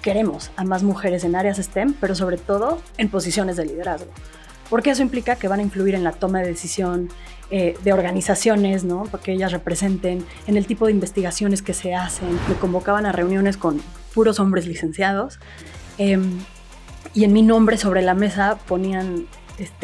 queremos a más mujeres en áreas STEM, pero sobre todo en posiciones de liderazgo. Porque eso implica que van a influir en la toma de decisión de organizaciones, ¿no? Porque ellas representen, en el tipo de investigaciones que se hacen. Me convocaban a reuniones con puros hombres licenciados y en mi nombre sobre la mesa ponían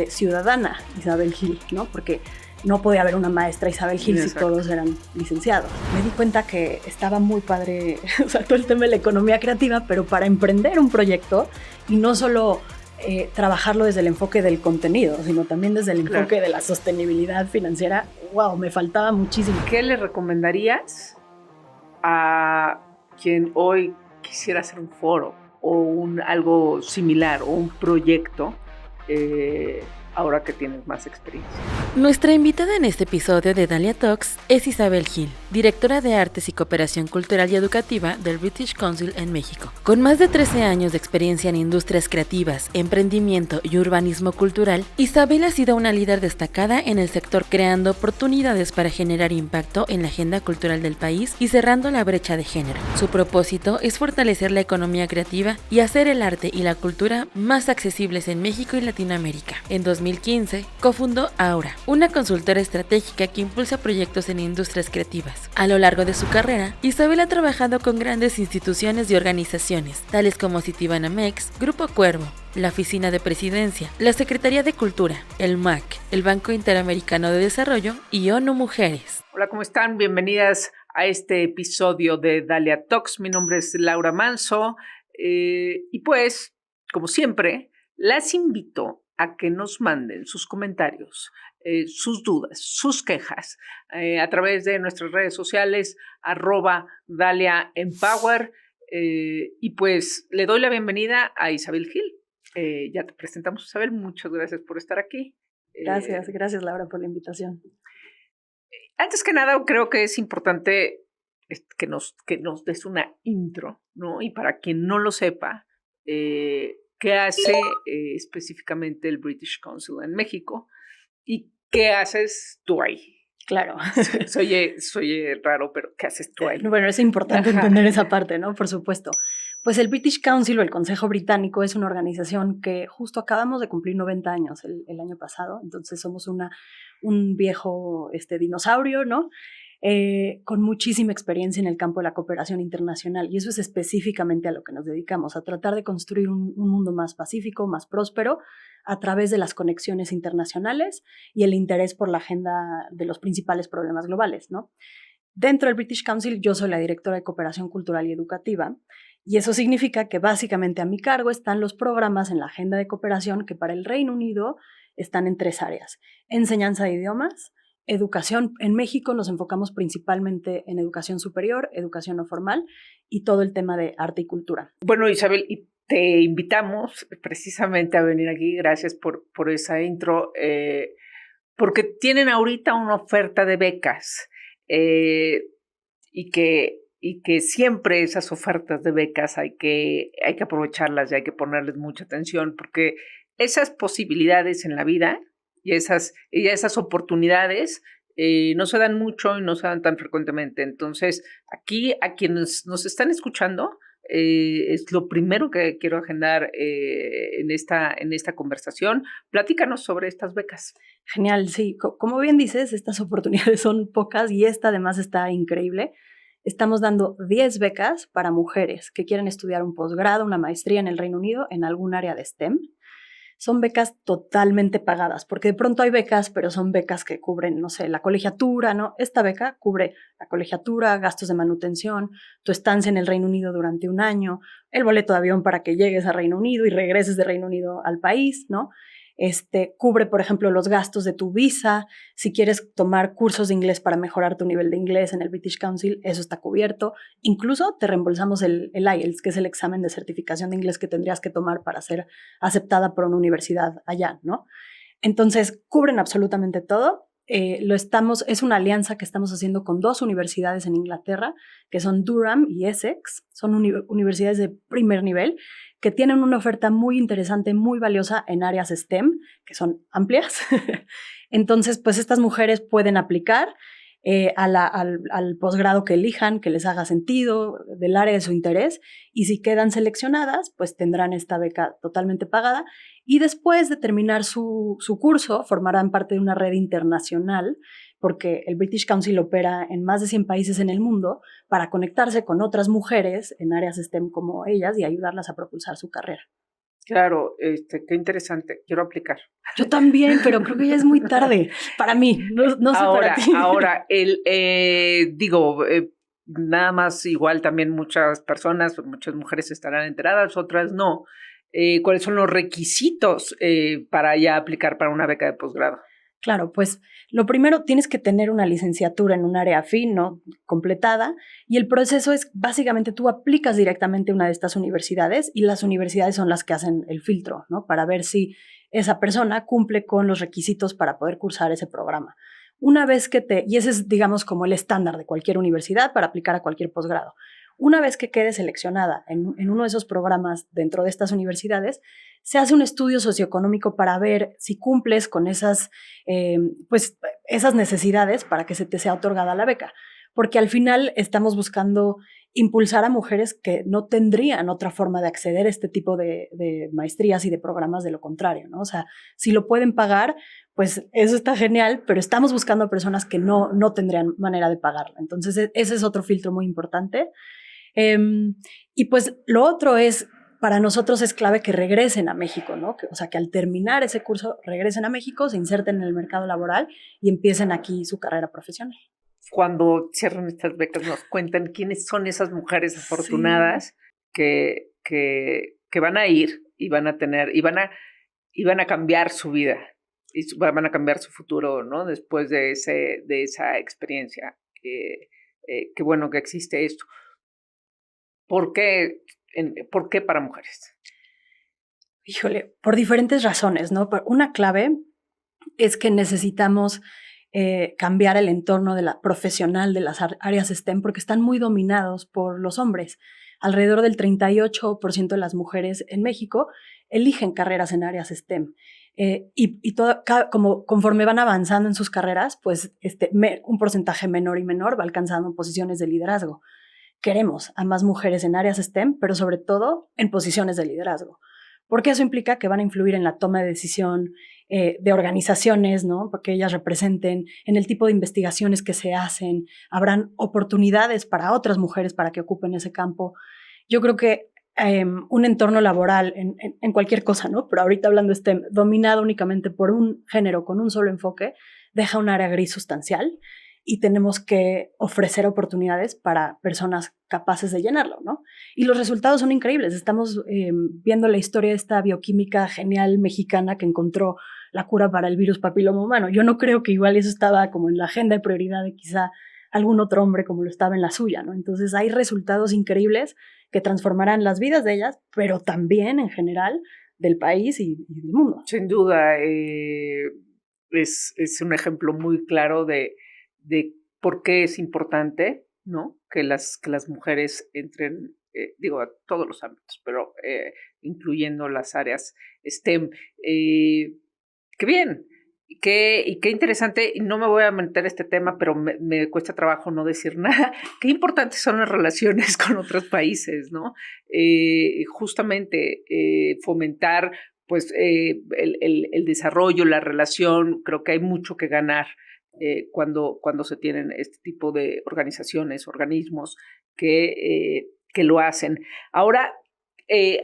ciudadana Isabel Gil, ¿no? Porque no podía haber una maestra Isabel Gil si todos eran licenciados. Me di cuenta que estaba muy padre, o sea, todo el tema de la economía creativa, pero para emprender un proyecto y no solo trabajarlo desde el enfoque del contenido, sino también desde el enfoque de la sostenibilidad financiera. ¡Wow! Me faltaba muchísimo. ¿Qué le recomendarías a quien hoy quisiera hacer un foro o algo similar o un proyecto ahora que tienes más experiencia? Nuestra invitada en este episodio de Dalia Talks es Isabel Gil, directora de Artes y Cooperación Cultural y Educativa del British Council en México. Con más de 13 años de experiencia en industrias creativas, emprendimiento y urbanismo cultural, Isabel ha sido una líder destacada en el sector, creando oportunidades para generar impacto en la agenda cultural del país y cerrando la brecha de género. Su propósito es fortalecer la economía creativa y hacer el arte y la cultura más accesibles en México y Latinoamérica. En 2015, cofundó Aura, una consultora estratégica que impulsa proyectos en industrias creativas. A lo largo de su carrera, Isabel ha trabajado con grandes instituciones y organizaciones, tales como Citibanamex, Grupo Cuervo, la Oficina de Presidencia, la Secretaría de Cultura, el MAC, el Banco Interamericano de Desarrollo y ONU Mujeres. Hola, ¿cómo están? Bienvenidas a este episodio de Dalia Talks. Mi nombre es Laura Manso y pues, como siempre, las invito a que nos manden sus comentarios, sus dudas, sus quejas a través de nuestras redes sociales, @DaliaEmpower, y pues le doy la bienvenida a Isabel Gil. Ya te presentamos, Isabel, muchas gracias por estar aquí. Gracias Laura por la invitación. Antes que nada, creo que es importante que nos des una intro, ¿no? Y para quien no lo sepa, ¿qué hace específicamente el British Council en México? ¿Y qué haces tú ahí? Claro. Soy raro, pero ¿qué haces tú ahí? Bueno, es importante entender esa parte, ¿no? Por supuesto. Pues el British Council o el Consejo Británico es una organización que justo acabamos de cumplir 90 años el año pasado, entonces somos un viejo dinosaurio, ¿no? Con muchísima experiencia en el campo de la cooperación internacional, y eso es específicamente a lo que nos dedicamos, a tratar de construir un mundo más pacífico, más próspero, a través de las conexiones internacionales y el interés por la agenda de los principales problemas globales, ¿no? Dentro del British Council yo soy la directora de Cooperación Cultural y Educativa, y eso significa que básicamente a mi cargo están los programas en la agenda de cooperación que para el Reino Unido están en 3 áreas: enseñanza de idiomas, educación. En México nos enfocamos principalmente en educación superior, educación no formal y todo el tema de arte y cultura. Bueno, Isabel, y te invitamos precisamente a venir aquí, gracias por esa intro, porque tienen ahorita una oferta de becas y que siempre esas ofertas de becas hay que aprovecharlas y hay que ponerles mucha atención, porque esas posibilidades en la vida y esas oportunidades no se dan mucho y no se dan tan frecuentemente. Entonces, aquí a quienes nos están escuchando, es lo primero que quiero agendar en esta conversación. Platícanos sobre estas becas. Genial, sí. Como bien dices, estas oportunidades son pocas y esta además está increíble. Estamos dando 10 becas para mujeres que quieren estudiar un posgrado, una maestría en el Reino Unido en algún área de STEM. Son becas totalmente pagadas, porque de pronto hay becas, pero son becas que cubren, no sé, la colegiatura, ¿no? Esta beca cubre la colegiatura, gastos de manutención, tu estancia en el Reino Unido durante 1 año, el boleto de avión para que llegues a Reino Unido y regreses de Reino Unido al país, ¿no? Cubre, por ejemplo, los gastos de tu visa. Si quieres tomar cursos de inglés para mejorar tu nivel de inglés en el British Council, eso está cubierto. Incluso te reembolsamos el IELTS, que es el examen de certificación de inglés que tendrías que tomar para ser aceptada por una universidad allá, ¿no? Entonces, cubren absolutamente todo. Es una alianza que estamos haciendo con 2 universidades en Inglaterra, que son Durham y Essex. Son universidades de primer nivel que tienen una oferta muy interesante, muy valiosa en áreas STEM, que son amplias. Entonces, pues estas mujeres pueden aplicar. al posgrado que elijan, que les haga sentido, del área de su interés, y si quedan seleccionadas, pues tendrán esta beca totalmente pagada, y después de terminar su curso, formarán parte de una red internacional, porque el British Council opera en más de 100 países en el mundo para conectarse con otras mujeres en áreas STEM como ellas y ayudarlas a propulsar su carrera. Claro, qué interesante, quiero aplicar. Yo también, pero creo que ya es muy tarde para mí, no sé para ti. Ahora, nada más igual también muchas personas, muchas mujeres estarán enteradas, otras no. ¿Cuáles son los requisitos para ya aplicar para una beca de posgrado? Claro, pues lo primero, tienes que tener una licenciatura en un área afín, ¿no? Completada, y el proceso es básicamente tú aplicas directamente a una de estas universidades y las universidades son las que hacen el filtro, ¿no? Para ver si esa persona cumple con los requisitos para poder cursar ese programa. Una vez y ese es, digamos, como el estándar de cualquier universidad para aplicar a cualquier posgrado. Una vez que quede seleccionada en uno de esos programas dentro de estas universidades, se hace un estudio socioeconómico para ver si cumples con esas necesidades para que se te sea otorgada la beca. Porque al final estamos buscando impulsar a mujeres que no tendrían otra forma de acceder a este tipo de maestrías y de programas de lo contrario, ¿no? O sea, si lo pueden pagar, pues eso está genial, pero estamos buscando personas que no tendrían manera de pagarlo. Entonces, ese es otro filtro muy importante. Y pues lo otro es, para nosotros es clave que regresen a México, ¿no? O sea, que al terminar ese curso regresen a México, se inserten en el mercado laboral y empiecen aquí su carrera profesional. Cuando cierren estas becas nos cuentan quiénes son esas mujeres afortunadas que van a ir y van a tener, y van a cambiar su vida y van a cambiar su futuro, ¿no? Después de esa experiencia. Qué bueno que existe esto. ¿Por qué para mujeres? Híjole, por diferentes razones, ¿no? Una clave es que necesitamos cambiar el entorno profesional de las áreas STEM porque están muy dominados por los hombres. Alrededor del 38% de las mujeres en México eligen carreras en áreas STEM. Conforme van avanzando en sus carreras, pues un porcentaje menor y menor va alcanzando posiciones de liderazgo. Queremos a más mujeres en áreas STEM, pero sobre todo en posiciones de liderazgo, porque eso implica que van a influir en la toma de decisión de organizaciones, ¿no? Porque ellas representen en el tipo de investigaciones que se hacen, habrán oportunidades para otras mujeres para que ocupen ese campo. Yo creo que un entorno laboral en cualquier cosa, ¿no? Pero ahorita hablando STEM, dominado únicamente por un género con un solo enfoque, deja un área gris sustancial y tenemos que ofrecer oportunidades para personas capaces de llenarlo, ¿no? Y los resultados son increíbles. Estamos viendo la historia de esta bioquímica genial mexicana que encontró la cura para el virus papiloma humano. Yo no creo que igual eso estaba como en la agenda de prioridad de quizá algún otro hombre como lo estaba en la suya, ¿no? Entonces hay resultados increíbles que transformarán las vidas de ellas, pero también en general del país y del mundo. Sin duda, es un ejemplo muy claro de por qué es importante, ¿no? Que las mujeres entren, a todos los ámbitos, pero incluyendo las áreas STEM. ¡Qué bien! Y qué interesante, y no me voy a meter este tema, pero me cuesta trabajo no decir nada. Qué importantes son las relaciones con otros países, ¿no? Justamente fomentar pues, el desarrollo, la relación, creo que hay mucho que ganar cuando se tienen este tipo de organizaciones, organismos que lo hacen. Ahora,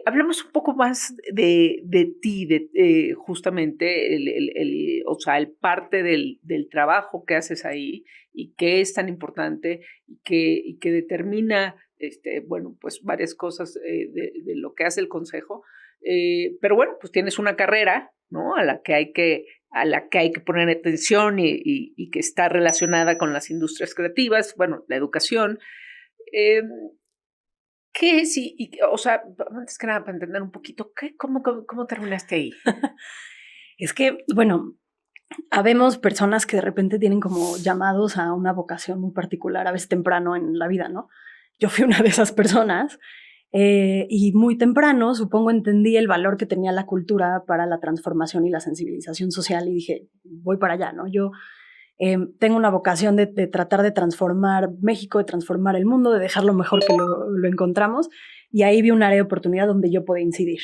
hablemos un poco más de ti, justamente el parte del trabajo que haces ahí y que es tan importante y que determina pues varias cosas de lo que hace el consejo. Pero bueno, pues tienes una carrera, ¿no? a la que hay que poner atención y que está relacionada con las industrias creativas, bueno, la educación. ¿Qué es? Antes que nada, para entender un poquito, ¿cómo terminaste ahí? Es que, bueno, habemos personas que de repente tienen como llamados a una vocación muy particular, a veces temprano en la vida, ¿no? Yo fui una de esas personas y muy temprano, supongo, entendí el valor que tenía la cultura para la transformación y la sensibilización social y dije, voy para allá, ¿no? Yo Tengo una vocación de tratar de transformar México, de transformar el mundo, de dejarlo mejor que lo encontramos. Y ahí vi un área de oportunidad donde yo podía incidir.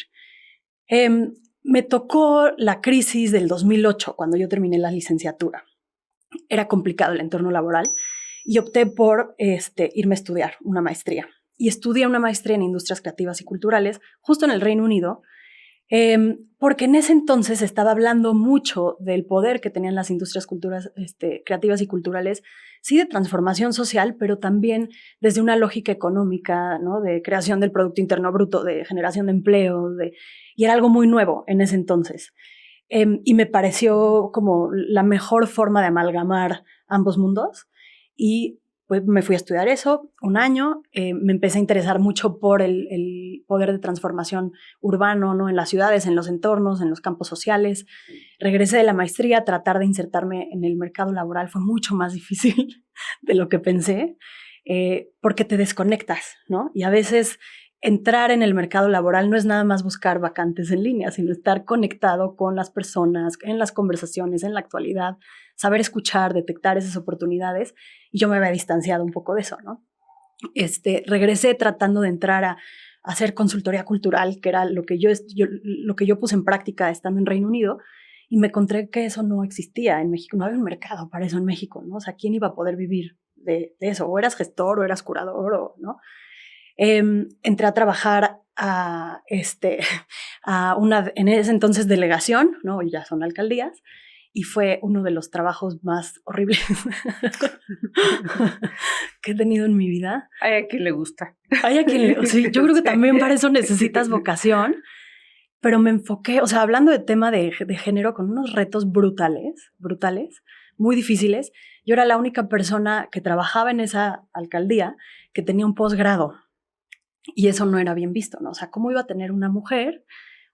Me tocó la crisis del 2008, cuando yo terminé la licenciatura. Era complicado el entorno laboral y opté por irme a estudiar una maestría. Y estudié una maestría en Industrias Creativas y Culturales, justo en el Reino Unido, porque en ese entonces estaba hablando mucho del poder que tenían las industrias creativas y culturales, sí de transformación social, pero también desde una lógica económica, ¿no? De creación del Producto Interno Bruto, de generación de empleo, y era algo muy nuevo en ese entonces. Y me pareció como la mejor forma de amalgamar ambos mundos y pues me fui a estudiar eso un año, me empecé a interesar mucho por el poder de transformación urbano, ¿no? En las ciudades, en los entornos, en los campos sociales. Regresé de la maestría, tratar de insertarme en el mercado laboral fue mucho más difícil de lo que pensé, porque te desconectas, ¿no? Y a veces entrar en el mercado laboral no es nada más buscar vacantes en línea, sino estar conectado con las personas, en las conversaciones, en la actualidad, saber escuchar, detectar esas oportunidades. Y yo me había distanciado un poco de eso, ¿no? Regresé tratando de entrar a hacer consultoría cultural, que era lo que yo puse en práctica estando en Reino Unido, y me encontré que eso no existía en México, no había un mercado para eso en México, ¿no? O sea, ¿quién iba a poder vivir de eso? O eras gestor, o eras curador, ¿no? Entré a trabajar en ese entonces delegación, ¿no? Ya son alcaldías, y fue uno de los trabajos más horribles que he tenido en mi vida. Hay a quien le gusta. Sí, yo creo que también para eso necesitas vocación, pero me enfoqué, o sea, hablando de tema de género, con unos retos brutales, muy difíciles. Yo era la única persona que trabajaba en esa alcaldía que tenía un posgrado. Y eso no era bien visto, ¿no? O sea, ¿cómo iba a tener una mujer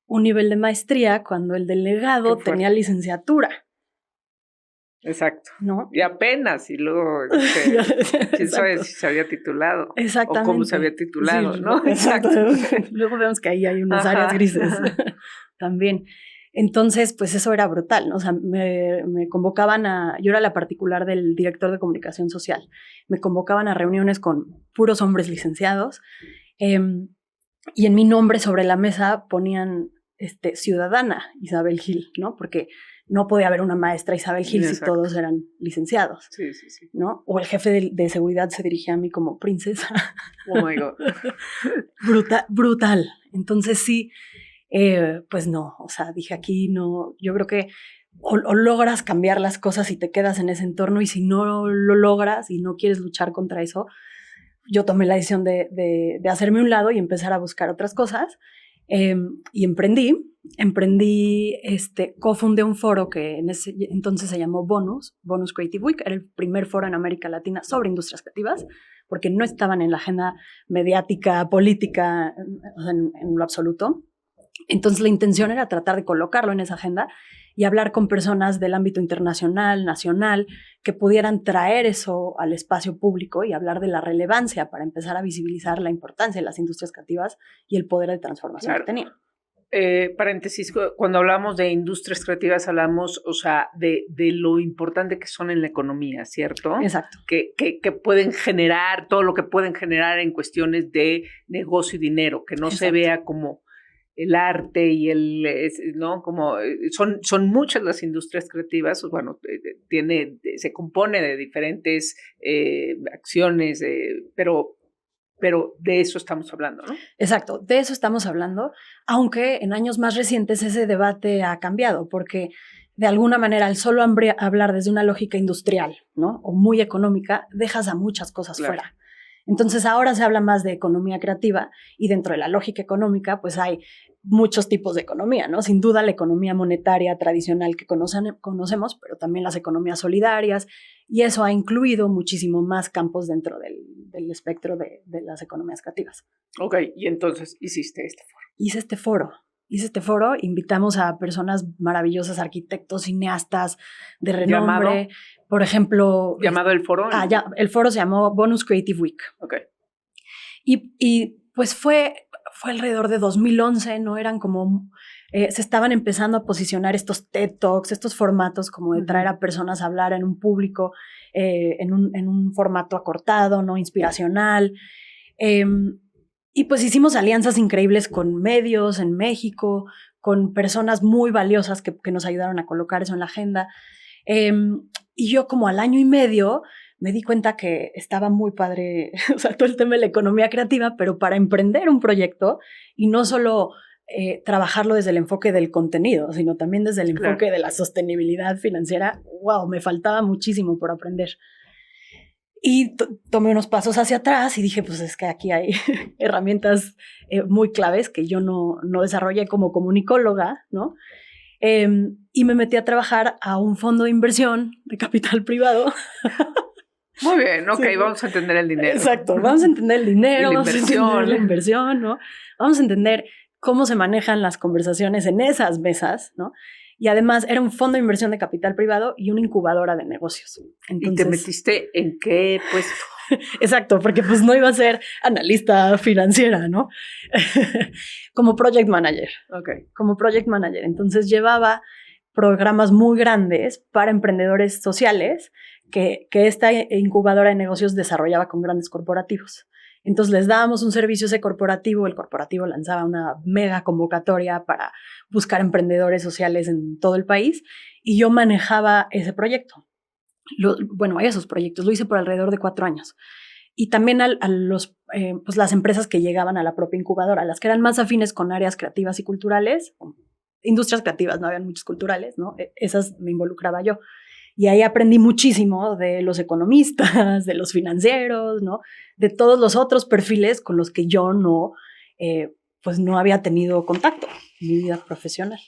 un nivel de maestría cuando el delegado tenía licenciatura? Exacto. ¿No? Y apenas, y luego quién sabe si se había titulado. Exactamente. O cómo se había titulado, sí, ¿no? Exacto. Luego vemos que ahí hay unas áreas grises también. Entonces, pues eso era brutal, ¿no? O sea, me convocaban yo era la particular del director de comunicación social, me convocaban a reuniones con puros hombres licenciados, y en mi nombre sobre la mesa ponían ciudadana Isabel Gil, ¿no? Porque no podía haber una maestra Isabel Gil si todos eran licenciados. Sí. ¿No? O el jefe de seguridad se dirigía a mí como princesa. Oh my God. Brutal. Entonces sí, pues no, o sea, dije aquí no, yo creo que o logras cambiar las cosas y te quedas en ese entorno, y si no lo logras y no quieres luchar contra eso, yo tomé la decisión de hacerme a un lado y empezar a buscar otras cosas, y emprendí, cofundé un foro que en ese entonces se llamó Bonus Creative Week, era el primer foro en América Latina sobre industrias creativas, porque no estaban en la agenda mediática, política, en lo absoluto. Entonces la intención era tratar de colocarlo en esa agenda y hablar con personas del ámbito internacional, nacional, que pudieran traer eso al espacio público y hablar de la relevancia para empezar a visibilizar la importancia de las industrias creativas y el poder de transformación que tenían. Paréntesis, cuando hablamos de industrias creativas hablamos, o sea, de lo importante que son en la economía, ¿cierto? Exacto. Que pueden generar, todo lo que pueden generar en cuestiones de negocio y dinero, que no Exacto. se vea como el arte y ¿no? Como son muchas las industrias creativas, bueno, se compone de diferentes acciones, pero de eso estamos hablando, ¿no? Exacto, de eso estamos hablando, aunque en años más recientes ese debate ha cambiado, porque de alguna manera al solo hablar desde una lógica industrial, ¿no? O muy económica, dejas a muchas cosas fuera. Entonces ahora se habla más de economía creativa, y dentro de la lógica económica pues hay muchos tipos de economía, ¿no? Sin duda la economía monetaria tradicional que conocemos, pero también las economías solidarias, y eso ha incluido muchísimo más campos dentro del espectro de las economías creativas. Ok, y entonces hiciste este foro. Hice este foro, invitamos a personas maravillosas, arquitectos, cineastas de renombre. ¿Llamado? Por ejemplo... ¿Llamado el foro? El foro se llamó Bonus Creative Week. Ok. Y pues fue fue alrededor de 2011, ¿no? Eran como, se estaban empezando a posicionar estos TED Talks, estos formatos como de traer a personas a hablar en un público, en un formato acortado, ¿no? Inspiracional. Y pues hicimos alianzas increíbles con medios en México, con personas muy valiosas que nos ayudaron a colocar eso en la agenda. Y yo como al año y medio me di cuenta que estaba muy padre, o sea, todo el tema de la economía creativa, pero para emprender un proyecto y no solo trabajarlo desde el enfoque del contenido, sino también desde el enfoque de la sostenibilidad financiera, wow, me faltaba muchísimo por aprender. Y tomé unos pasos hacia atrás y dije, pues es que aquí hay herramientas muy claves que yo no desarrollé como comunicóloga, ¿no? Y me metí a trabajar a un fondo de inversión de capital privado. Muy bien, ok, sí. Vamos a entender el dinero. Exacto, vamos a entender el dinero, vamos a entender la inversión, ¿no? Vamos a entender cómo se manejan las conversaciones en esas mesas, ¿no? Y además era un fondo de inversión de capital privado y una incubadora de negocios. Entonces, ¿y te metiste en qué puesto? Exacto, porque pues no iba a ser analista financiera, ¿no? Como project manager. Okay. Como project manager. Entonces llevaba programas muy grandes para emprendedores sociales que esta incubadora de negocios desarrollaba con grandes corporativos. Entonces les dábamos un servicio a ese corporativo, el corporativo lanzaba una mega convocatoria para buscar emprendedores sociales en todo el país y yo manejaba ese proyecto. Esos proyectos, lo hice por alrededor de 4 años. Y también pues las empresas que llegaban a la propia incubadora, las que eran más afines con áreas creativas y culturales, industrias creativas, no habían muchos culturales, ¿no? Esas me involucraba yo. Y ahí aprendí muchísimo de los economistas, de los financieros, ¿no? De todos los otros perfiles con los que yo no había tenido contacto en mi vida profesional.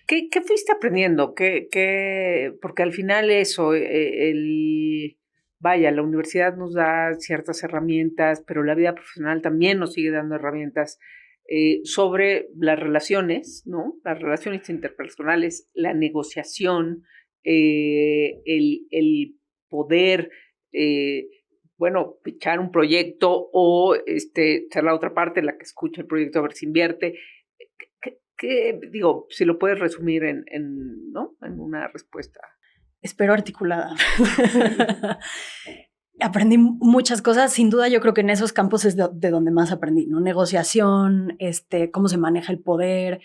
¿Qué fuiste aprendiendo? Porque al final eso, la universidad nos da ciertas herramientas, pero la vida profesional también nos sigue dando herramientas sobre las relaciones, ¿no? Las relaciones interpersonales, la negociación, el poder, pichar un proyecto o ser la otra parte, la que escucha el proyecto, a ver si invierte. Si lo puedes resumir en una respuesta. Espero articulada. Aprendí muchas cosas, sin duda yo creo que en esos campos es de donde más aprendí, ¿no? Negociación, cómo se maneja el poder,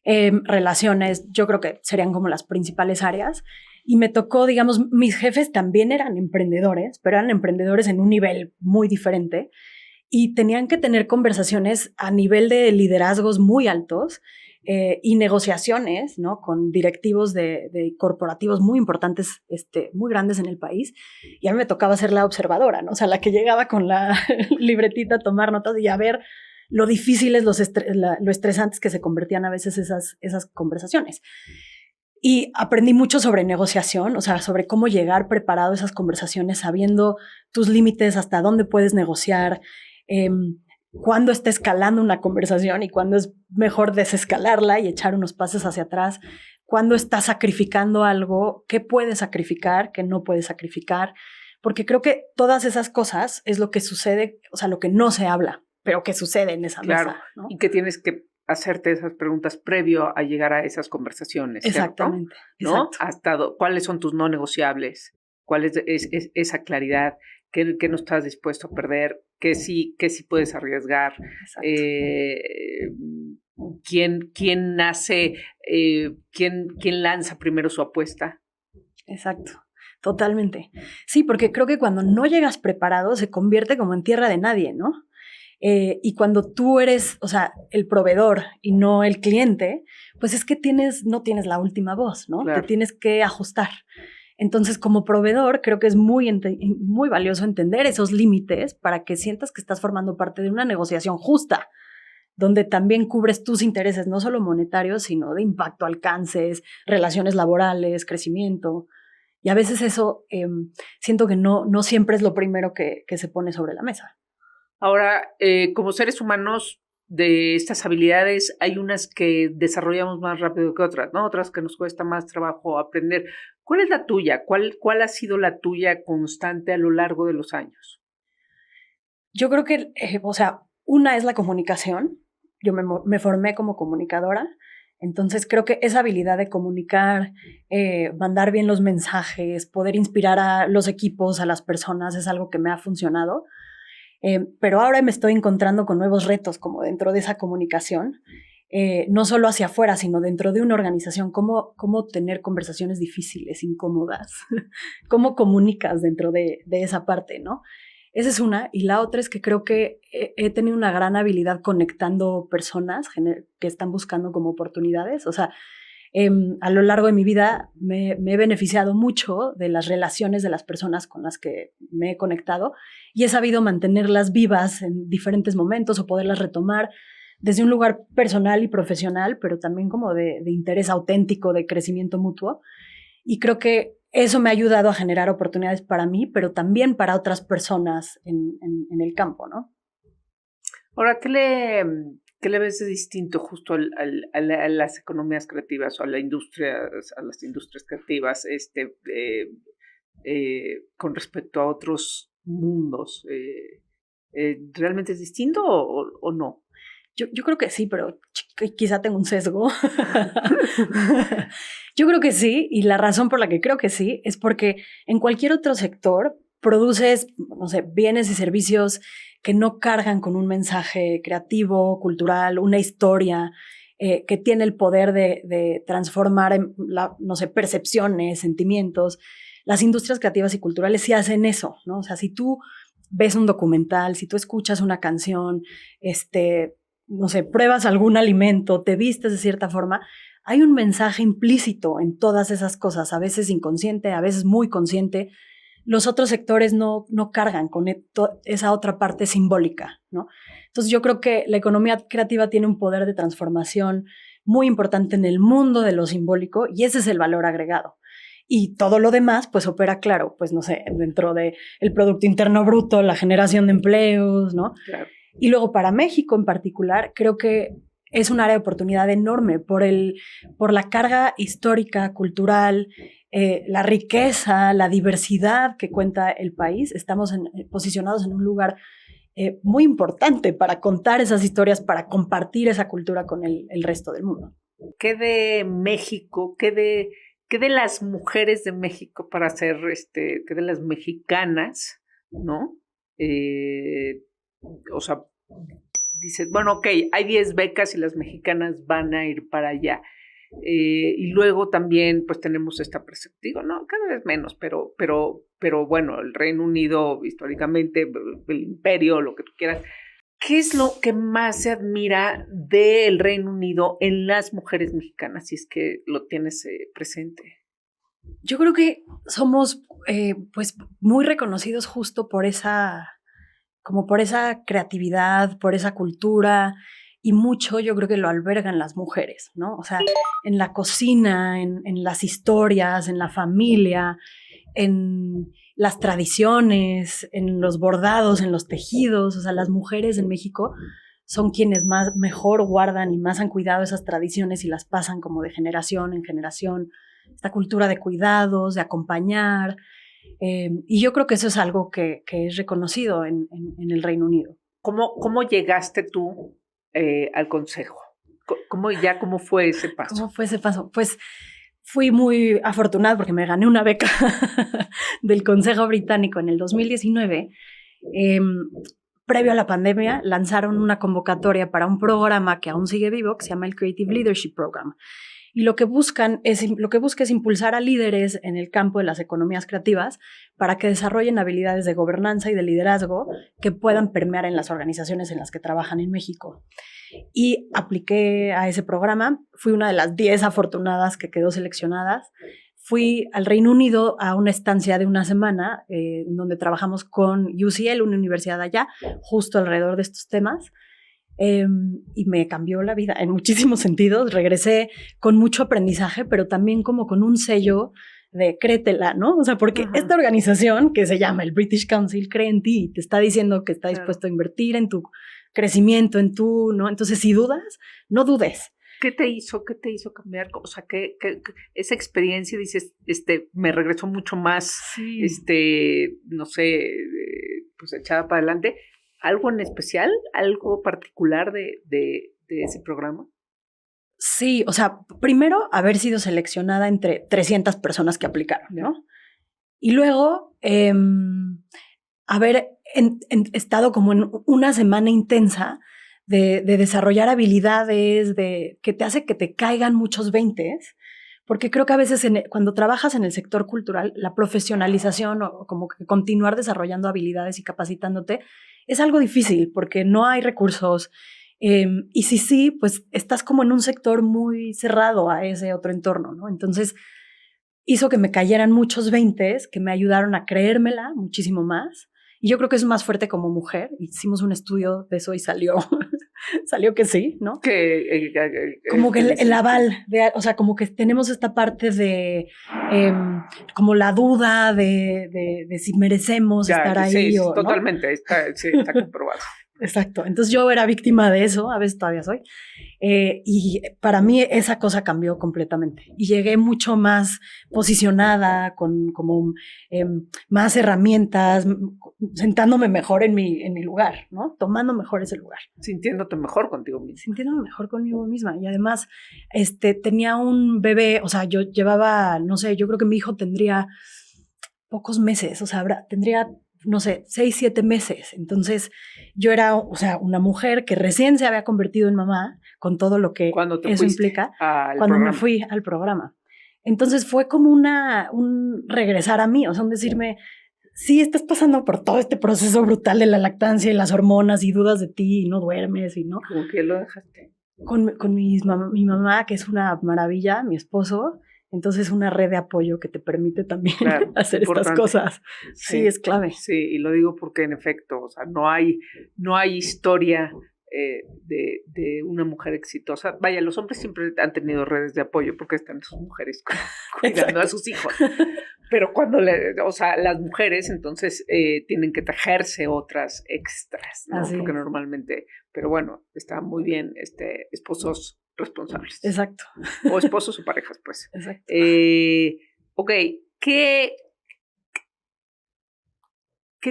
relaciones, yo creo que serían como las principales áreas. Y me tocó, digamos, mis jefes también eran emprendedores, pero eran emprendedores en un nivel muy diferente. Y tenían que tener conversaciones a nivel de liderazgos muy altos y negociaciones, ¿no? Con directivos de corporativos muy importantes, muy grandes en el país. Y a mí me tocaba ser la observadora, ¿no? O sea, la que llegaba con la libretita a tomar notas y a ver lo difíciles, lo estresantes que se convertían a veces esas conversaciones. Y aprendí mucho sobre negociación, o sea, sobre cómo llegar preparado a esas conversaciones, sabiendo tus límites, hasta dónde puedes negociar, cuándo está escalando una conversación y cuándo es mejor desescalarla y echar unos pasos hacia atrás, cuándo estás sacrificando algo, qué puedes sacrificar, qué no puedes sacrificar, porque creo que todas esas cosas es lo que sucede, o sea, lo que no se habla, pero que sucede en esa mesa, ¿no? Y que tienes que hacerte esas preguntas previo a llegar a esas conversaciones. Exactamente. ¿No? ¿Cuáles son tus no negociables? ¿Cuál es esa claridad? ¿Qué no estás dispuesto a perder? ¿Qué sí puedes arriesgar? ¿Quién nace? ¿Quién lanza primero su apuesta? Exacto. Totalmente. Sí, porque creo que cuando no llegas preparado se convierte como en tierra de nadie, ¿no? Y cuando tú eres, o sea, el proveedor y no el cliente, pues es que no tienes la última voz, ¿no? Claro. Te tienes que ajustar. Entonces, como proveedor, creo que es muy valioso entender esos límites para que sientas que estás formando parte de una negociación justa, donde también cubres tus intereses, no solo monetarios, sino de impacto, alcances, relaciones laborales, crecimiento. Y a veces eso siento que no siempre es lo primero que se pone sobre la mesa. Ahora, como seres humanos, de estas habilidades hay unas que desarrollamos más rápido que otras, ¿no? Otras que nos cuesta más trabajo aprender. ¿Cuál es la tuya? ¿Cuál ha sido la tuya constante a lo largo de los años? Yo creo que, una es la comunicación. yo me formé como comunicadora. Entonces creo que esa habilidad de comunicar, mandar bien los mensajes, poder inspirar a los equipos, a las personas, es algo que me ha funcionado. Pero ahora me estoy encontrando con nuevos retos como dentro de esa comunicación, no solo hacia afuera, sino dentro de una organización, cómo tener conversaciones difíciles, incómodas, cómo comunicas dentro de esa parte, ¿no? Esa es una. Y la otra es que creo que he tenido una gran habilidad conectando personas que están buscando como oportunidades. O sea, a lo largo de mi vida me he beneficiado mucho de las relaciones de las personas con las que me he conectado y he sabido mantenerlas vivas en diferentes momentos o poderlas retomar desde un lugar personal y profesional, pero también como de interés auténtico, de crecimiento mutuo. Y creo que eso me ha ayudado a generar oportunidades para mí, pero también para otras personas en el campo, ¿no? Ahora, ¿qué le ves de distinto justo a las economías creativas o a las industrias creativas con respecto a otros mundos? ¿Realmente es distinto o no? Yo creo que sí, pero quizá tengo un sesgo. Yo creo que sí, y la razón por la que creo que sí es porque en cualquier otro sector produces, no sé, bienes y servicios que no cargan con un mensaje creativo, cultural, una historia que tiene el poder de transformar, no sé, percepciones, sentimientos. Las industrias creativas y culturales sí hacen eso, ¿no? O sea, si tú ves un documental, si tú escuchas una canción, no sé, pruebas algún alimento, te vistes de cierta forma, hay un mensaje implícito en todas esas cosas, a veces inconsciente, a veces muy consciente. Los otros sectores no cargan con esa otra parte simbólica, ¿no? Entonces yo creo que la economía creativa tiene un poder de transformación muy importante en el mundo de lo simbólico y ese es el valor agregado. Y todo lo demás, pues opera, claro, pues no sé, dentro del Producto Interno Bruto, la generación de empleos, ¿no? Claro. Y luego para México en particular, creo que es un área de oportunidad enorme por la carga histórica, cultural, la riqueza, la diversidad que cuenta el país. Estamos posicionados en un lugar muy importante para contar esas historias, para compartir esa cultura con el resto del mundo. ¿Qué de México, qué de las mujeres de México para hacer, qué de las mexicanas, ¿no? O sea, dices, bueno, ok, hay 10 becas y las mexicanas van a ir para allá. Y luego también, pues tenemos esta perspectiva, ¿no? Cada vez menos, pero bueno, el Reino Unido, históricamente, el imperio, lo que tú quieras. ¿Qué es lo que más se admira del Reino Unido en las mujeres mexicanas, si es que lo tienes presente? Yo creo que somos, pues, muy reconocidos justo por esa creatividad, por esa cultura, y mucho yo creo que lo albergan las mujeres, ¿no? O sea, en la cocina, en las historias, en la familia, en las tradiciones, en los bordados, en los tejidos. O sea, las mujeres en México son quienes mejor guardan y más han cuidado esas tradiciones y las pasan como de generación en generación. Esta cultura de cuidados, de acompañar. Y yo creo que eso es algo que es reconocido en el Reino Unido. ¿Cómo llegaste tú al consejo? ¿Cómo fue ese paso? ¿Cómo fue ese paso? Pues fui muy afortunada porque me gané una beca del Consejo Británico en el 2019. Previo a la pandemia, lanzaron una convocatoria para un programa que aún sigue vivo, que se llama el Creative Leadership Program. Y lo que busca es impulsar a líderes en el campo de las economías creativas para que desarrollen habilidades de gobernanza y de liderazgo que puedan permear en las organizaciones en las que trabajan en México. Y apliqué a ese programa, fui una de las 10 afortunadas que quedó seleccionadas. Fui al Reino Unido a una estancia de una semana donde trabajamos con UCL, una universidad allá, justo alrededor de estos temas. Y me cambió la vida en muchísimos sentidos. Regresé con mucho aprendizaje, pero también como con un sello de créetela, ¿no? O sea, porque esta organización que se llama el British Council cree en ti y te está diciendo que está dispuesto a invertir en tu crecimiento, ¿no? Entonces, si dudas, no dudes. ¿Qué te hizo cambiar? O sea, que esa experiencia, dices, me regresó mucho más, sí. No sé, pues echada para adelante. ¿Algo en especial? ¿Algo particular de de ese programa? Sí, o sea, primero haber sido seleccionada entre 300 personas que aplicaron, ¿no? Y luego haber estado como en una semana intensa de desarrollar habilidades, que te hace que te caigan muchos veintes, porque creo que a veces cuando trabajas en el sector cultural, la profesionalización o como que continuar desarrollando habilidades y capacitándote es algo difícil porque no hay recursos. Y sí, pues estás como en un sector muy cerrado a ese otro entorno, ¿no? Entonces hizo que me cayeran muchos veintes que me ayudaron a creérmela muchísimo más. Y yo creo que es más fuerte como mujer. Hicimos un estudio de eso y salió que sí, ¿no? Como que el aval, o sea, como que tenemos esta parte de como la duda de si merecemos estar ahí sí, o totalmente, ¿no? está comprobado. Exacto. Entonces yo era víctima de eso, a veces todavía soy. Y para mí esa cosa cambió completamente. Y llegué mucho más posicionada, con como más herramientas, sentándome mejor en mi lugar, ¿no? Tomando mejor ese lugar. Sintiéndote mejor contigo misma. Sintiéndome mejor conmigo misma. Y además, tenía un bebé, o sea, yo llevaba, no sé, yo creo que mi hijo tendría pocos meses, o sea, tendría, no sé, 6, 7 meses. Entonces yo era, o sea, una mujer que recién se había convertido en mamá, con todo lo que eso implica, cuando me fui al programa. Entonces fue como un regresar a mí, o sea, un decirme, sí, estás pasando por todo este proceso brutal de la lactancia y las hormonas y dudas de ti y no duermes y no. ¿Cómo que lo dejaste? Con mi mamá, que es una maravilla, mi esposo. Entonces una red de apoyo que te permite también hacer estas cosas. Sí, es clave. Sí, y lo digo porque en efecto, o sea, no hay historia de una mujer exitosa. Vaya, los hombres siempre han tenido redes de apoyo porque están sus mujeres cuidando a sus hijos. Pero cuando, o sea, las mujeres entonces tienen que tejerse otras extras, ¿no? Porque normalmente, pero bueno, está muy bien, esposos responsables. Exacto. O esposos o parejas, pues. Exacto. Ok, ¿qué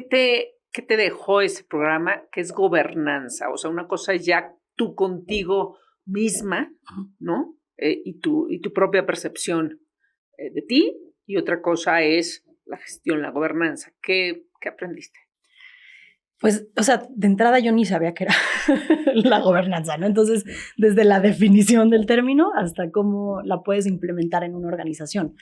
te dejó ese programa? ¿Qué es gobernanza? O sea, una cosa es ya tú contigo misma, ¿no? Y tu propia percepción de ti, y otra cosa es la gestión, la gobernanza. ¿Qué aprendiste? Pues, o sea, de entrada yo ni sabía qué era la gobernanza, ¿no? Entonces, desde la definición del término hasta cómo la puedes implementar en una organización.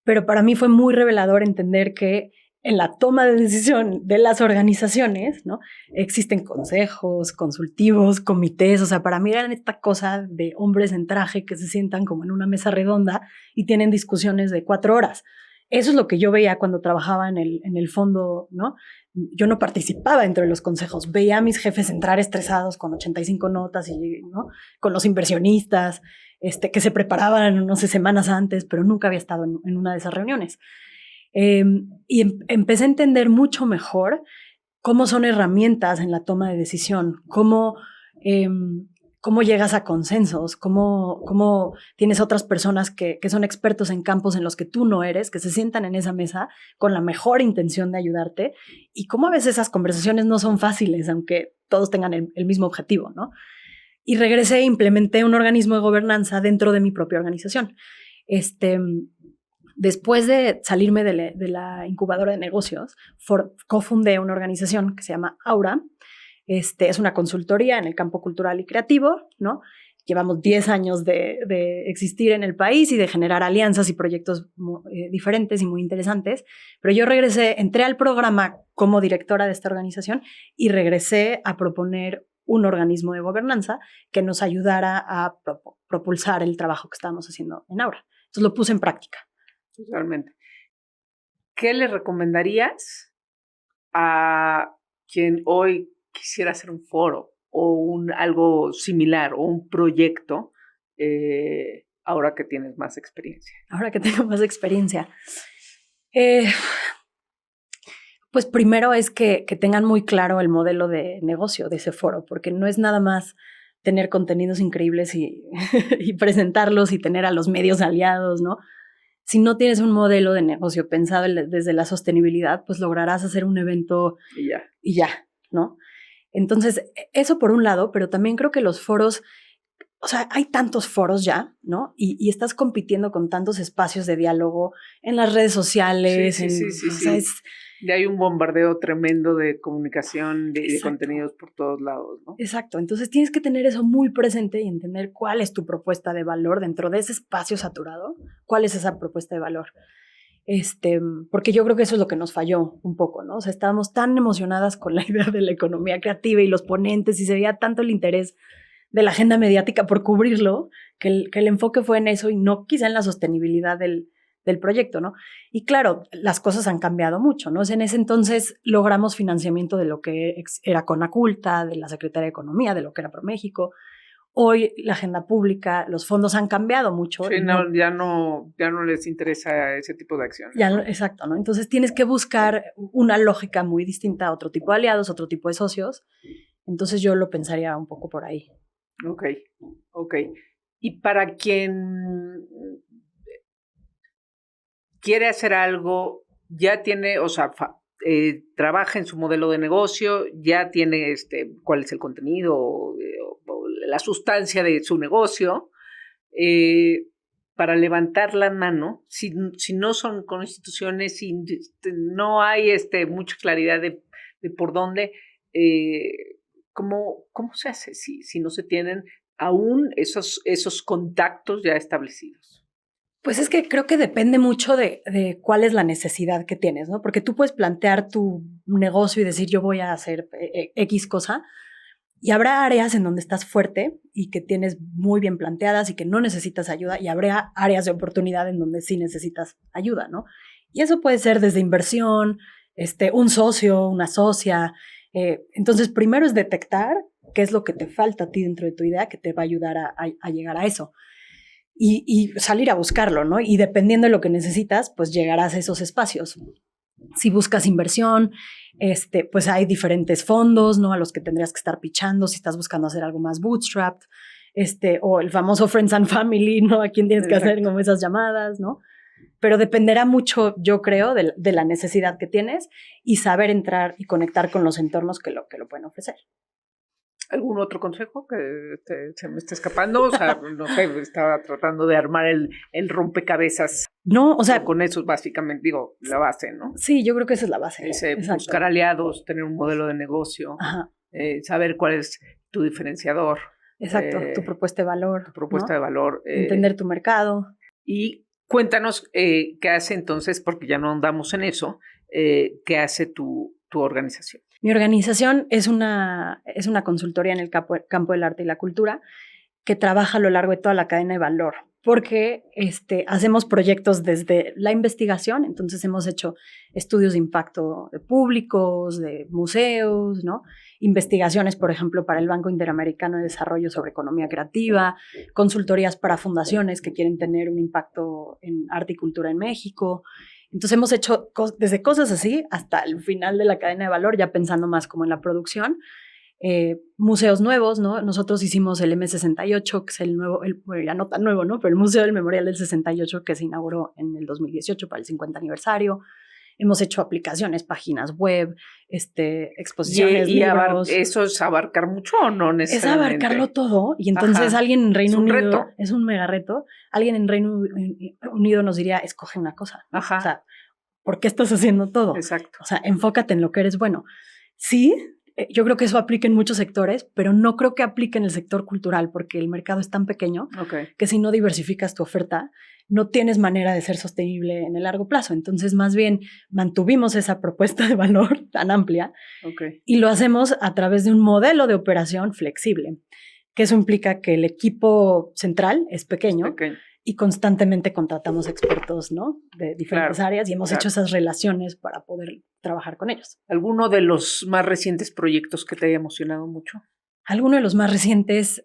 Pero para mí fue muy revelador entender que en la toma de decisión de las organizaciones, ¿no? Existen consejos, consultivos, comités. O sea, para mí eran esta cosa de hombres en traje que se sientan como en una mesa redonda y tienen discusiones de 4 horas. Eso es lo que yo veía cuando trabajaba en el fondo, ¿no? Yo no participaba dentro de los consejos. Veía a mis jefes entrar estresados con 85 notas y, ¿no? Con los inversionistas, que se preparaban, no sé, semanas antes, pero nunca había estado en una de esas reuniones. Y empecé a entender mucho mejor cómo son herramientas en la toma de decisión, cómo llegas a consensos, cómo tienes otras personas que son expertos en campos en los que tú no eres, que se sientan en esa mesa con la mejor intención de ayudarte, y cómo a veces esas conversaciones no son fáciles, aunque todos tengan el mismo objetivo, ¿no? Y regresé e implementé un organismo de gobernanza dentro de mi propia organización. Después de salirme de la incubadora de negocios, cofundé una organización que se llama Aura. Es una consultoría en el campo cultural y creativo, ¿no? Llevamos 10 años de existir en el país y de generar alianzas y proyectos diferentes y muy interesantes. Pero yo entré al programa como directora de esta organización y regresé a proponer un organismo de gobernanza que nos ayudara a propulsar el trabajo que estábamos haciendo en Aura. Entonces lo puse en práctica. Totalmente. ¿Qué le recomendarías a quien hoy quisiera hacer un foro o algo similar o un proyecto ahora que tienes más experiencia? Ahora que tengo más experiencia. Pues primero es que tengan muy claro el modelo de negocio de ese foro, porque no es nada más tener contenidos increíbles y presentarlos y tener a los medios aliados, ¿no? Si no tienes un modelo de negocio pensado desde la sostenibilidad, pues lograrás hacer un evento y ya, ¿no? Entonces, eso por un lado, pero también creo que los foros, o sea, hay tantos foros ya, ¿no? Y estás compitiendo con tantos espacios de diálogo en las redes sociales. Sí. Y hay un bombardeo tremendo de comunicación y de contenidos por todos lados, ¿no? Exacto. Entonces tienes que tener eso muy presente y entender cuál es tu propuesta de valor dentro de ese espacio saturado. ¿Cuál es esa propuesta de valor? Porque yo creo que eso es lo que nos falló un poco, ¿no? O sea, estábamos tan emocionadas con la idea de la economía creativa y los ponentes y se veía tanto el interés de la agenda mediática por cubrirlo, que el enfoque fue en eso y no quizá en la sostenibilidad del proyecto, ¿no? Y claro, las cosas han cambiado mucho, ¿no? O sea, en ese entonces logramos financiamiento de lo que era Conaculta, de la Secretaría de Economía, de lo que era ProMéxico. Hoy la agenda pública, los fondos han cambiado mucho. Sí, ya no les interesa ese tipo de acciones. Exacto, ¿no? Entonces tienes que buscar una lógica muy distinta a otro tipo de aliados, otro tipo de socios. Entonces yo lo pensaría un poco por ahí. Ok. Y para quien quiere hacer algo, ya tiene, o sea, trabaja en su modelo de negocio, ya tiene cuál es el contenido o la sustancia de su negocio, para levantar la mano, si no son con instituciones, si no hay mucha claridad de por dónde, ¿cómo se hace si no se tienen aún esos contactos ya establecidos? Pues es que creo que depende mucho de cuál es la necesidad que tienes, ¿no? Porque tú puedes plantear tu negocio y decir yo voy a hacer X cosa y habrá áreas en donde estás fuerte y que tienes muy bien planteadas y que no necesitas ayuda y habrá áreas de oportunidad en donde sí necesitas ayuda, ¿no? Y eso puede ser desde inversión, un socio, una socia. Entonces, primero es detectar qué es lo que te falta a ti dentro de tu idea que te va a ayudar a llegar a eso. Y salir a buscarlo, ¿no? Y dependiendo de lo que necesitas, pues llegarás a esos espacios. Si buscas inversión, pues hay diferentes fondos, ¿no? A los que tendrías que estar pitchando si estás buscando hacer algo más bootstrapped, o el famoso Friends and Family, ¿no? A quién tienes que hacer como esas llamadas, ¿no? Pero dependerá mucho, yo creo, de la necesidad que tienes y saber entrar y conectar con los entornos que lo pueden ofrecer. ¿Algún otro consejo que se me está escapando? O sea, no sé, estaba tratando de armar el rompecabezas. No, o sea, con eso básicamente, digo, la base, ¿no? Sí, yo creo que esa es la base. Buscar aliados, tener un modelo de negocio, saber cuál es tu diferenciador. Exacto, tu propuesta de valor. Tu propuesta de valor. Entender tu mercado. Y cuéntanos qué hace entonces, porque ya no andamos en eso, qué hace tu organización. Mi organización es una consultoría en el campo del arte y la cultura que trabaja a lo largo de toda la cadena de valor, porque hacemos proyectos desde la investigación, entonces hemos hecho estudios de impacto de públicos, de museos, ¿no? Investigaciones, por ejemplo, para el Banco Interamericano de Desarrollo sobre economía creativa, consultorías para fundaciones que quieren tener un impacto en arte y cultura en México. Entonces hemos hecho desde cosas así hasta el final de la cadena de valor, ya pensando más como en la producción. Museos nuevos, ¿no? Nosotros hicimos el M68, que es el nuevo, bueno, ya no tan nuevo, ¿no? Pero el Museo del Memorial del 68 que se inauguró en el 2018 para el 50 aniversario. Hemos hecho aplicaciones, páginas web, exposiciones, libros. ¿Eso es abarcar mucho o no necesariamente? Es abarcarlo todo. Y entonces alguien en Reino Unido... Reto. Es un mega reto. Alguien en Reino Unido nos diría, escoge una cosa. Ajá. O sea, ¿por qué estás haciendo todo? Exacto. O sea, enfócate en lo que eres bueno. Sí, yo creo que eso aplica en muchos sectores, pero no creo que aplique en el sector cultural porque el mercado es tan pequeño que si no diversificas tu oferta, no tienes manera de ser sostenible en el largo plazo. Entonces, más bien, mantuvimos esa propuesta de valor tan amplia y lo hacemos a través de un modelo de operación flexible, que eso implica que el equipo central es pequeño y constantemente contratamos expertos, ¿no? De diferentes áreas y hemos hecho esas relaciones para poder trabajar con ellos. ¿Alguno de los más recientes proyectos que te haya emocionado mucho? Alguno de los más recientes,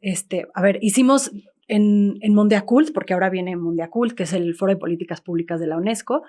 hicimos en Mondiacult, porque ahora viene Mondiacult, que es el Foro de Políticas Públicas de la UNESCO,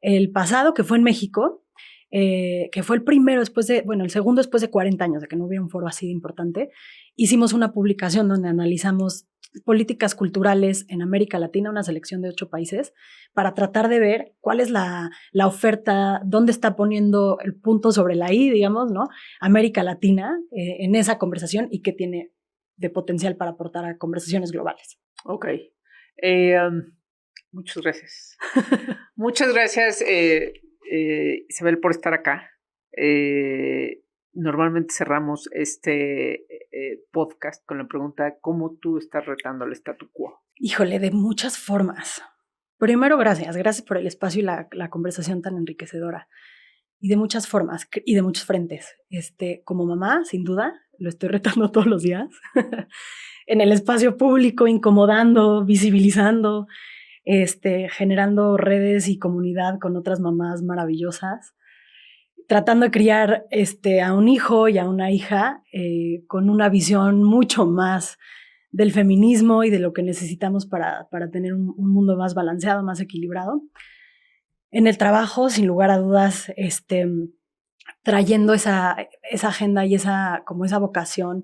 el pasado, que fue en México, que fue el segundo después de 40 años de que no hubiera un foro así de importante, hicimos una publicación donde analizamos políticas culturales en América Latina, una selección de 8 países, para tratar de ver cuál es la oferta, dónde está poniendo el punto sobre la I, digamos, ¿no? América Latina en esa conversación y qué tiene de potencial para aportar a conversaciones globales. Ok. Muchas gracias. Muchas gracias, Isabel, por estar acá. Normalmente cerramos este podcast con la pregunta: ¿cómo tú estás retando el statu quo? Híjole, de muchas formas. Primero, gracias por el espacio y la conversación tan enriquecedora. Y de muchas formas y de muchos frentes. Como mamá, sin duda, lo estoy retando todos los días. En el espacio público, incomodando, visibilizando, generando redes y comunidad con otras mamás maravillosas. Tratando de criar a un hijo y a una hija con una visión mucho más del feminismo y de lo que necesitamos para tener un mundo más balanceado, más equilibrado. En el trabajo, sin lugar a dudas, trayendo esa agenda y esa vocación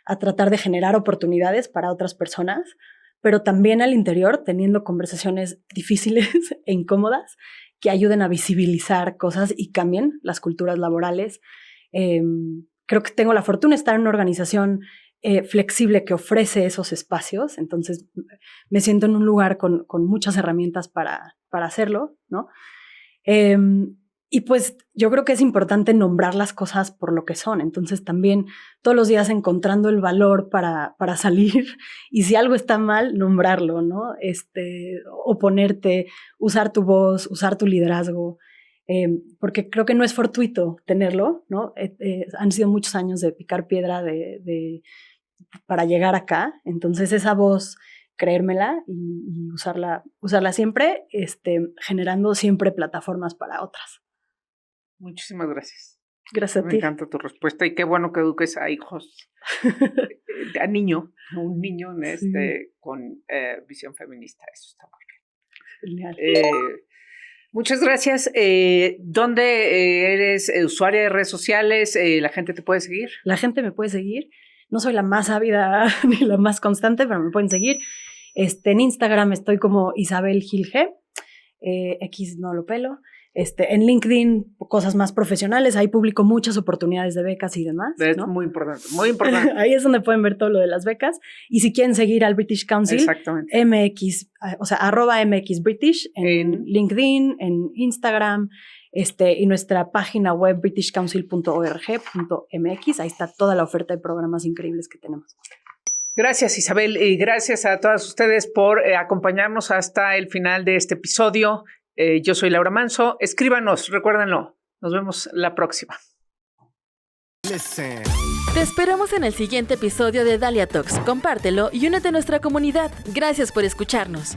a tratar de generar oportunidades para otras personas, pero también al interior teniendo conversaciones difíciles e incómodas que ayuden a visibilizar cosas y cambien las culturas laborales. Creo que tengo la fortuna de estar en una organización flexible que ofrece esos espacios, entonces me siento en un lugar con muchas herramientas para hacerlo, ¿no? Y pues yo creo que es importante nombrar las cosas por lo que son, entonces también todos los días encontrando el valor para salir y si algo está mal, nombrarlo, ¿no? Oponerte, usar tu voz, usar tu liderazgo, porque creo que no es fortuito tenerlo, ¿no? Han sido muchos años de picar piedra para llegar acá, entonces esa voz, creérmela y usarla siempre, generando siempre plataformas para otras. Muchísimas gracias. Gracias a ti. Me encanta tu respuesta y qué bueno que eduques a hijos, a un niño con visión feminista. Eso está muy bien. Genial. Muchas gracias. ¿Dónde eres usuaria de redes sociales? ¿La gente te puede seguir? La gente me puede seguir. No soy la más ávida ni la más constante, pero me pueden seguir. En Instagram estoy como Isabel Gil G. X no lo pelo. En LinkedIn, cosas más profesionales. Ahí publico muchas oportunidades de becas y demás, es, ¿no? Muy importante, muy importante. Ahí es donde pueden ver todo lo de las becas. Y si quieren seguir al British Council, MX, o sea, @MX British en LinkedIn, en Instagram, y nuestra página web britishcouncil.org.mx. Ahí está toda la oferta de programas increíbles que tenemos. Gracias, Isabel, y gracias a todas ustedes por acompañarnos hasta el final de este episodio. Yo soy Laura Manso. Escríbanos, recuérdenlo. Nos vemos la próxima. Te esperamos en el siguiente episodio de Dalia Talks. Compártelo y únete a nuestra comunidad. Gracias por escucharnos.